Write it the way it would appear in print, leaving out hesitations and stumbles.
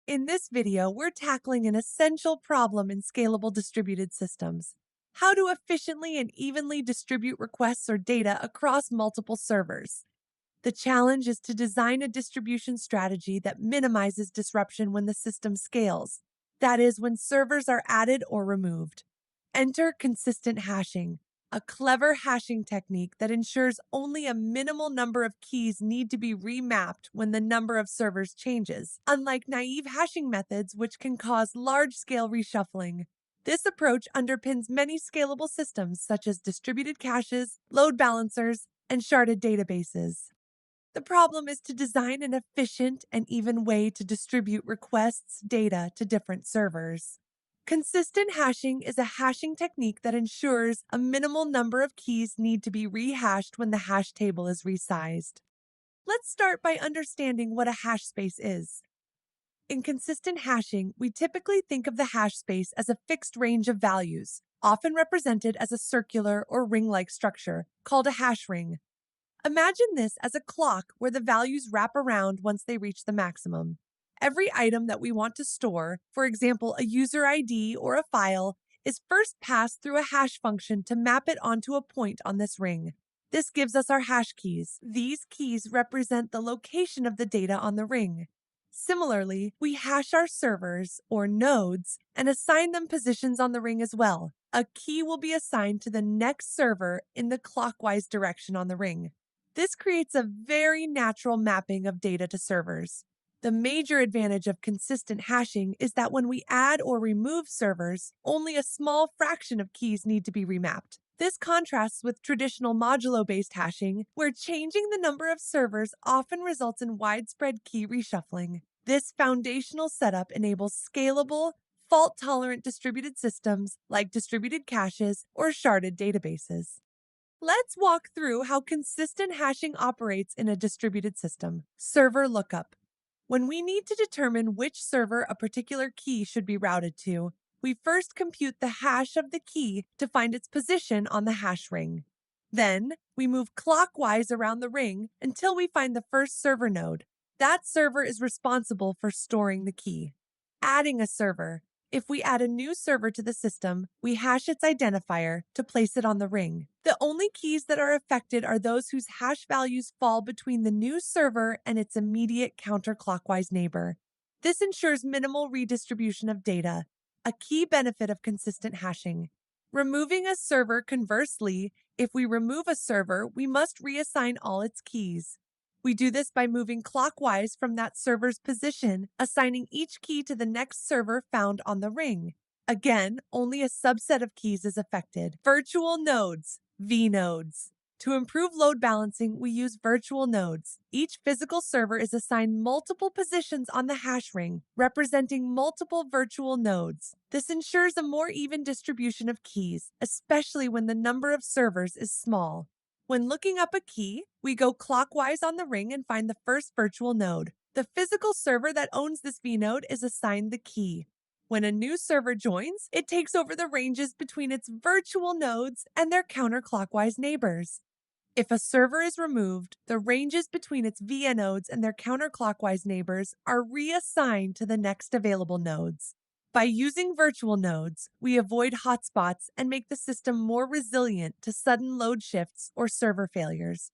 In this video, we're tackling an essential problem in scalable distributed systems: how to efficiently and evenly distribute requests or data across multiple servers. The challenge is to design a distribution strategy that minimizes disruption when the system scales. That is, when servers are added or removed. Enter consistent hashing, a clever hashing technique that ensures only a minimal number of keys need to be remapped when the number of servers changes, unlike naive hashing methods which can cause large-scale reshuffling. This approach underpins many scalable systems such as distributed caches, load balancers, and sharded databases. The problem is to design an efficient and even way to distribute requests' data to different servers. Consistent hashing is a hashing technique that ensures a minimal number of keys need to be rehashed when the hash table is resized. Let's start by understanding what a hash space is. In consistent hashing, we typically think of the hash space as a fixed range of values, often represented as a circular or ring-like structure called a hash ring. Imagine this as a clock where the values wrap around once they reach the maximum. Every item that we want to store, for example, a user ID or a file, is first passed through a hash function to map it onto a point on this ring. This gives us our hash keys. These keys represent the location of the data on the ring. Similarly, we hash our servers, or nodes, and assign them positions on the ring as well. A key will be assigned to the next server in the clockwise direction on the ring. This creates a very natural mapping of data to servers. The major advantage of consistent hashing is that when we add or remove servers, only a small fraction of keys need to be remapped. This contrasts with traditional modulo-based hashing, where changing the number of servers often results in widespread key reshuffling. This foundational setup enables scalable, fault-tolerant distributed systems like distributed caches or sharded databases. Let's walk through how consistent hashing operates in a distributed system. Server lookup. When we need to determine which server a particular key should be routed to, we first compute the hash of the key to find its position on the hash ring. Then, we move clockwise around the ring until we find the first server node. That server is responsible for storing the key. Adding a server. If we add a new server to the system, we hash its identifier to place it on the ring. The only keys that are affected are those whose hash values fall between the new server and its immediate counterclockwise neighbor. This ensures minimal redistribution of data, a key benefit of consistent hashing. Removing a server, conversely, if we remove a server, we must reassign all its keys. We do this by moving clockwise from that server's position, assigning each key to the next server found on the ring. Again, only a subset of keys is affected. Virtual nodes, vNodes. To improve load balancing, we use virtual nodes. Each physical server is assigned multiple positions on the hash ring, representing multiple virtual nodes. This ensures a more even distribution of keys, especially when the number of servers is small. When looking up a key, we go clockwise on the ring and find the first virtual node. The physical server that owns this vNode is assigned the key. When a new server joins, it takes over the ranges between its virtual nodes and their counterclockwise neighbors. If a server is removed, the ranges between its VIA nodes and their counterclockwise neighbors are reassigned to the next available nodes. By using virtual nodes, we avoid hotspots and make the system more resilient to sudden load shifts or server failures.